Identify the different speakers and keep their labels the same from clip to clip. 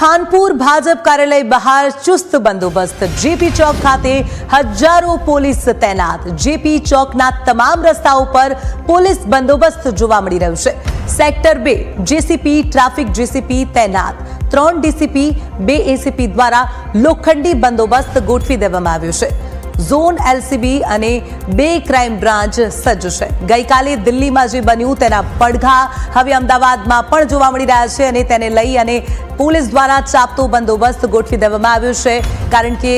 Speaker 1: ખાનપુર ભાજપ કાર્યાલય બહાર ચુસ્ત બંદોબસ્ત। જેપી ચોક ખાતે હજારો પોલીસ તૈનાત। જેપી ચોકના તમામ રસ્તાઓ પર પોલીસ બંદોબસ્ત જોવા મળી રહ્યો છે। સેક્ટર 2 જેસીપી ટ્રાફિક જેસીપી તૈનાત। 3 ડીસીપી 2 એસીપી દ્વારા લોખંડી બંદોબસ્ત ગોઠવી દેવામાં આવ્યો છે। ઝોન એલસીબી અને 2 ક્રાઇમ બ્રાન્ચ સજ્જ છે। ગઈકાલે દિલ્હીમાં જે બન્યું તેના પડઘા હવે અમદાવાદમાં પણ જોવા મળી રહ્યા છે અને તેને લઈ અને પોલીસ દ્વારા ચાપતો બંદોબસ્ત ગોઠવી દેવામાં આવ્યો છે, કારણ કે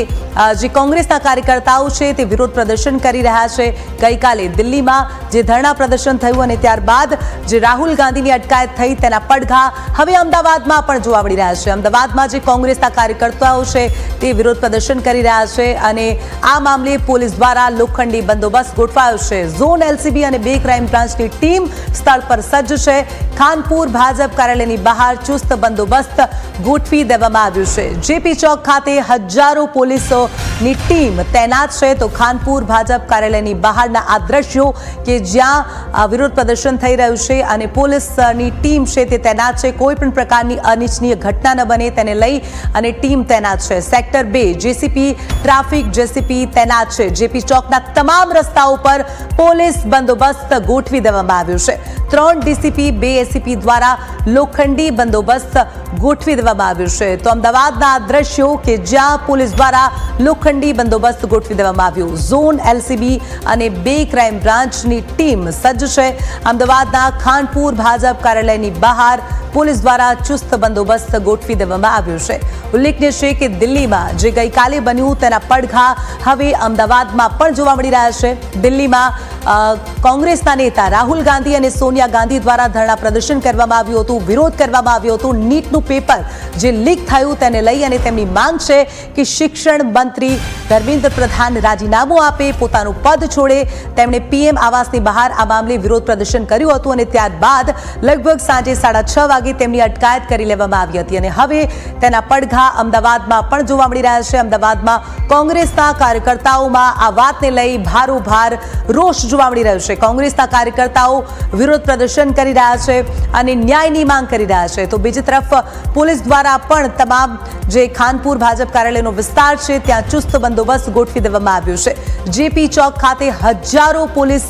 Speaker 1: જે કોંગ્રેસના કાર્યકર્તાઓ છે તે વિરોધ પ્રદર્શન કરી રહ્યા છે। ગઈકાલે દિલ્હીમાં જે ધરણા પ્રદર્શન થયું અને ત્યારબાદ જે રાહુલ ગાંધીની અટકાયત થઈ તેના પડઘા હવે અમદાવાદમાં પણ જોવા મળી રહ્યા છે। અમદાવાદમાં જે કોંગ્રેસના કાર્યકર્તાઓ છે તે વિરોધ પ્રદર્શન કરી રહ્યા છે અને આ મામલે પોલીસ દ્વારા લોખંડી બંદોબસ્ત ગોઠવાયો છે। ઝોન એલસીબી અને 2 ક્રાઇમ બ્રાન્ચની ટીમ સ્થળ પર સજ્જ છે। ખાનપુર ભાજપ કાર્યાલયની બહાર ચુસ્ત બંદોબસ્ત ગોઠવી દેવામાં આવ્યું છે। જેપી ચોક ખાતે હજારો પોલીસોની ટીમ તૈનાત છે। તો ખાનપુર ભાજપ કાર્યાલયની બહારના આ દ્રશ્યો કે જ્યાં વિરોધ પ્રદર્શન થઈ રહ્યું છે અને પોલીસની ટીમ છે તે તૈનાત છે। કોઈ પણ પ્રકારની અનિચ્છનીય ઘટના ન બને તેને લઈ અને ટીમ તૈનાત છે। સેક્ટર 2 જેસીપી ટ્રાફિક જેસીપી તૈનાત છે। જેપી ચોકના તમામ રસ્તાઓ પર પોલીસ બંદોબસ્ત ગોઠવી દેવામાં આવ્યો છે। 3 ડીસીપી 2 એસીપી દ્વારા લોખંડી બંદોબસ્ત ગોઠવી દેવામાં આવ્યું છે। તો અમદાવાદના દ્રશ્યો કે જ્યાં પોલીસ દ્વારા લોખંડી બંદોબસ્ત ગોઠવી દેવામાં આવ્યો। ઝોન એલસીબી અને 2 ક્રાઇમ બ્રાન્ચની ટીમ સજ્જ છે। અમદાવાદના ખાનપુર ભાજપ કાર્યાલયની બહાર પોલીસ દ્વારા ચુસ્ત બંદોબસ્ત ગોઠવી દેવામાં આવ્યો છે। ઉલ્લેખનીય છે કે દિલ્હીમાં જે ગઈકાલે બન્યું તેના પડઘા હવે અમદાવાદમાં પણ જોવા મળી રહ્યા છે। દિલ્હીમાં કોંગ્રેસના નેતા રાહુલ ગાંધી અને સોનિયા ગાંધી દ્વારા ધરણા પ્રદર્શન કરવામાં આવ્યું હતું, વિરોધ કરવામાં આવ્યો હતો। નીટનું પેપર જે લીક થયું તેને લઈ અને તેમની માંગ છે કે શિક્ષણ મંત્રી ધર્મેન્દ્ર પ્રધાન રાજીનામું આપે, પોતાનું પદ છોડે। તેમણે પીએમ આવાસની બહાર આ મામલે વિરોધ પ્રદર્શન કર્યું હતું અને ત્યારબાદ લગભગ સાંજે 6:30 વાગે તેમની અટકાયત કરી લેવામાં આવી હતી અને હવે તેના પડઘા અમદાવાદમાં પણ જોવા મળી રહ્યા છે। અમદાવાદમાં કોંગ્રેસના કાર્યકર્તાઓમાં આ વાતને લઈ ભારોભાર રોષ જોવા મળી રહ્યો છે। કોંગ્રેસના કાર્યકર્તાઓ વિરોધ પ્રદર્શન કરી રહ્યા છે અને ન્યાયની માંગ કરી રહ્યા છે। તો બીજી તરફ પોલીસ દ્વારા પણ તમામ જે ખાનપુર ભાજપ કાર્યાલયનો વિસ્તાર છે ત્યાં ચુસ્ત બંદોબસ્ત ગોઠવી દેવામાં આવ્યો છે। જેપી ચોક ખાતે હજારો પોલીસ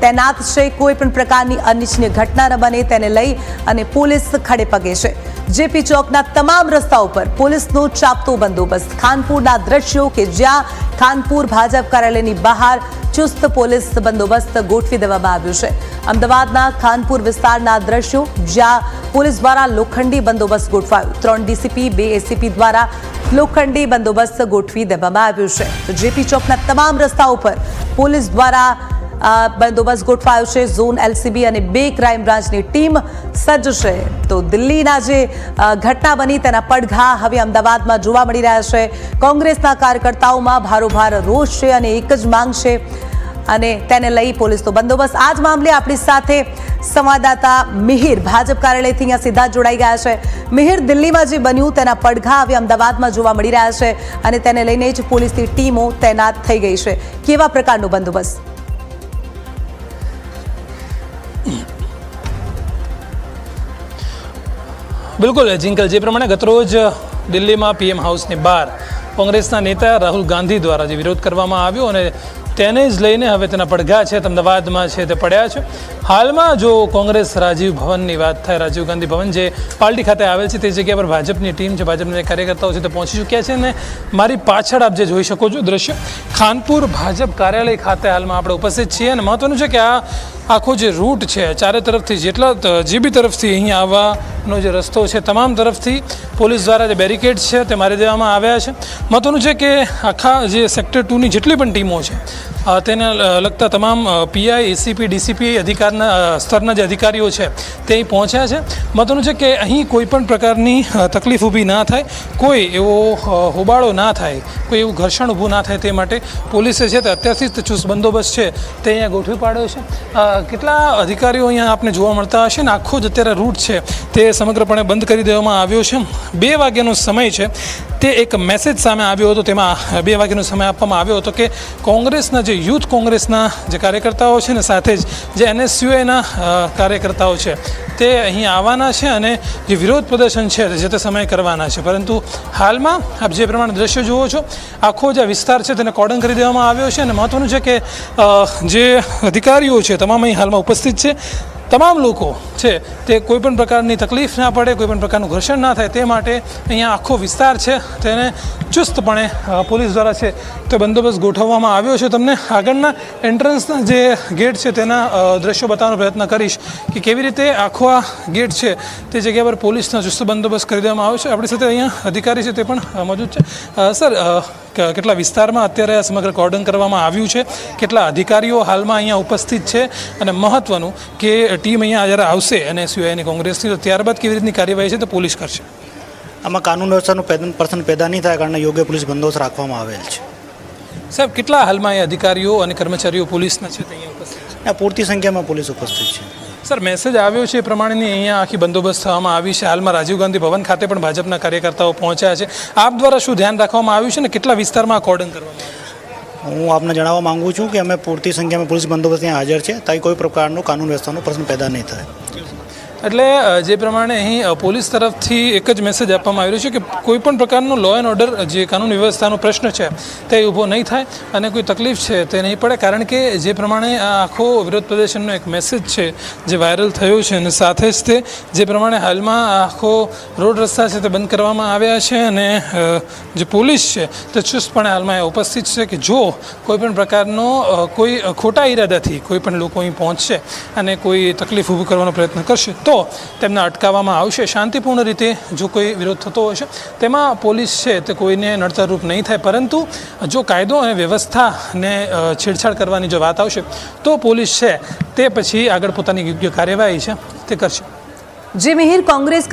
Speaker 1: તૈનાત છે। કોઈ પણ પ્રકારની અનિચ્છનીય ઘટના ન બને તેને લઈ અને પોલીસ ખડે પગે છે। જેપી ચોકના તમામ રસ્તાઓ પર પોલીસનો ચાપતો બંદોબસ્ત। ખાનપુરના દ્રશ્યો કે જ્યાં ખાનપુર ભાજપ કાર્યાલયની બહાર ચુસ્ત પોલીસ બંદોબસ્ત ગોઠવી દેવામાં આવ્યો છે। અમદાવાદના ખાનપુર વિસ્તારના દ્રશ્યો જ્યાં પોલીસ દ્વારા લોખંડી બંદોબસ્ત ગોઠવાયો। 3 ડીસીપી 2 એસીપી દ્વારા લોખંડી બંદોબસ્ત ગોઠવી દેવામાં આવ્યો છે। તો જેપી ચોકના તમામ રસ્તાઓ પર પોલીસ દ્વારા બંદોબસ્ત ગોઠવાયો છે। ઝોન એલસીબી અને 2 ક્રાઇમ બ્રાન્ચની ટીમ સજ્જ છે। તો દિલ્હીના જે ઘટના બની તેના પડઘા હવે અમદાવાદમાં જોવા મળી રહ્યા છે। કોંગ્રેસના કાર્યકર્તાઓમાં ભારોભાર રોષ છે અને એક જ માંગ છે અને તેને લઈ પોલીસનો બંદોબસ્ત। આ જ મામલે આપણી સાથે સંવાદદાતા મિહિર ભાજપ કાર્યાલયથી અહીંયા સીધા જોડાઈ ગયા છે। મિહિર, દિલ્હીમાં જે બન્યું તેના પડઘા હવે અમદાવાદમાં જોવા મળી રહ્યા છે અને તેને લઈને જ પોલીસની ટીમો તૈનાત થઈ ગઈ છે। કેવા પ્રકારનો બંદોબસ્ત?
Speaker 2: બિલકુલ જિંકલ, જે પ્રમાણે ગતરોજ દિલ્હીમાં પીએમ હાઉસની બહાર કોંગ્રેસના નેતા રાહુલ ગાંધી દ્વારા જે વિરોધ કરવામાં આવ્યો અને તેને જ લઈને હવે તેના પડઘા છે અમદાવાદમાં છે તે પડ્યા છે। હાલમાં જો કોંગ્રેસ રાજીવ ભવનની વાત થાય, રાજીવ ગાંધી ભવન જે પાર્ટી ખાતે આવેલ છે તે જગ્યા પર ભાજપની ટીમ છે, ભાજપના કાર્યકર્તાઓ છે તે પહોંચી ચૂક્યા છે અને મારી પાછળ આપ જે જોઈ શકો છો દ્રશ્ય ખાનપુર ભાજપ કાર્યાલય ખાતે હાલમાં આપણે ઉપસ્થિત છીએ અને મહત્વનું છે કે આ આખો જે રૂટ છે ચારે તરફથી જેટલા જે બી તરફથી અહીંયા આવવાનો જે રસ્તો છે તમામ તરફથી પોલીસ દ્વારા જે બેરિકેડ છે તે મારી દેવામાં આવ્યા છે। મહત્વનું છે કે આખા જે સેક્ટર 2ની જેટલી પણ ટીમો છે તેને લગતા તમામ પીઆઈ એસીપી ડીસીપી અધિકારના સ્તરના જે અધિકારીઓ છે તે અહીં પહોંચ્યા છે। મહત્વનું છે કે અહીં કોઈ પણ પ્રકારની તકલીફ ઊભી ના થાય, કોઈ એવો હોબાળો ના થાય, કોઈ એવું ઘર્ષણ ઊભું ના થાય તે માટે પોલીસે છે તે અત્યારથી જ ચુસ્ત બંદોબસ્ત છે તે અહીંયા ગોઠવી પાડ્યો છે। કેટલા અધિકારીઓ અહીંયા આપને જોવા મળતા હશે ને આખો જ અત્યારે રૂટ છે તે સમગ્રપણે બંધ કરી દેવામાં આવ્યો છે. 2 વાગ્યાનો સમય છે તે એક મેસેજ સામે આવ્યો હતો. તેમાં 2 વાગ્યાનો સમય આપવામાં આવ્યો હતો કે કોંગ્રેસના જે યુથ કોંગ્રેસના જે કાર્યકર્તાઓ છે ને સાથે જ જે NSUAના કાર્યકર્તાઓ છે તે અહીં આવવાના છે અને જે વિરોધ પ્રદર્શન છે જે તે સમયે કરવાના છે. પરંતુ હાલમાં આપ જે પ્રમાણે દ્રશ્યો જુઓ છો, આખો જે વિસ્તાર છે તેને કોર્ડન કરી દેવામાં આવ્યો છે અને મહત્ત્વનું છે કે જે અધિકારીઓ છે તમામ અહીં હાલમાં ઉપસ્થિત છે. તમામ લોકો છે તે કોઈપણ પ્રકારની તકલીફ ના પડે, કોઈપણ પ્રકારનું ઘર્ષણ ના થાય તે માટે અહીંયા આખો વિસ્તાર છે તેને ચુસ્તપણે પોલીસ દ્વારા છે તે બંદોબસ્ત ગોઠવવામાં આવ્યો છે. તમને આગળના એન્ટ્રન્સના જે ગેટ છે તેના દ્રશ્યો બતાવવાનો પ્રયત્ન કરીશ કે કેવી રીતે આખો આ ગેટ છે તે જગ્યા પર પોલીસનો ચુસ્ત બંદોબસ્ત કરી દેવામાં આવ્યો છે. આપણી સાથે અહીંયા અધિકારી છે તે પણ મોજૂદ છે. સર, કેટલા વિસ્તારમાં અત્યારે આ સમગ્ર કોર્ડન કરવામાં આવ્યું છે, કેટલા અધિકારીઓ હાલમાં અહીંયા ઉપસ્થિત છે અને મહત્વનું કે ટીમ અહીંયા જ્યારે આવશે NSUAની કોંગ્રેસની તો ત્યારબાદ કેવી રીતની કાર્યવાહી છે તે પોલીસ કરશે?
Speaker 3: આમાં કાનૂન વ્યવસ્થાનું પ્રશ્ન પેદા નહીં થાય કારણે યોગ્ય પોલીસ બંદોબસ્ત રાખવામાં આવેલ છે.
Speaker 2: સાહેબ, કેટલા હાલમાં એ અધિકારીઓ અને કર્મચારીઓ પોલીસના છે તે અહીંયા ઉપસ્થિત છે?
Speaker 3: પૂરતી સંખ્યામાં પોલીસ ઉપસ્થિત છે.
Speaker 2: સર, મેસેજ આવ્યો છે એ પ્રમાણેની અહીંયા આખી બંદોબસ્ત થવામાં આવી છે. હાલમાં રાજીવ ગાંધી ભવન ખાતે પણ ભાજપના કાર્યકર્તાઓ પહોંચ્યા છે. આપ દ્વારા શું ધ્યાન રાખવામાં આવ્યું છે ને કેટલા વિસ્તારમાં કોર્ડન કરવામાં આવ્યું?
Speaker 3: હું આપને જણાવવા માગું છું કે અમે પૂરતી સંખ્યામાં પોલીસ બંદોબસ્ત ત્યાં હાજર છે, તાઈ કોઈ પ્રકારનો કાનૂન વ્યવસ્થાનો પ્રશ્ન પેદા નહીં થાય.
Speaker 2: એટલે જે પ્રમાણે અહીં પોલીસ તરફથી એક જ મેસેજ આપવામાં આવ્યો છે કે કોઈ પણ પ્રકારનો લો એન્ડ ઓર્ડર જે કાનૂન વ્યવસ્થાનો પ્રશ્ન છે તે ઊભો નહીં થાય અને કોઈ તકલીફ છે તે નહીં પડે. કારણ કે જે પ્રમાણે આ આખો વિરોધ પ્રદર્શનનો એક મેસેજ છે જે વાયરલ થયો છે અને સાથે જ તે જે પ્રમાણે હાલમાં આખો રોડ રસ્તા છે તે બંધ કરવામાં આવ્યા છે અને જે પોલીસ છે તે ચુસ્તપણે હાલમાં ઉપસ્થિત છે કે જો કોઈ પણ પ્રકારનો કોઈ ખોટા ઈરાદાથી કોઈ પણ લોકો અહીં પહોંચશે અને કોઈ તકલીફ ઊભી કરવાનો પ્રયત્ન કરશે તો તેમને અટકાવવામાં આવશે. શાંતિપૂર્ણ રીતે જો કોઈ વિરોધ થતો હશે તેમાં પોલીસ છે તે કોઈને નડતરરૂપ નહીં થાય. પરંતુ જો કાયદો અને વ્યવસ્થાને છેડછાડ કરવાની જો વાત આવશે તો પોલીસ છે તે પછી આગળ પોતાની યોગ્ય કાર્યવાહી છે તે કરશે.
Speaker 1: જે મિહિર, કોંગ્રેસ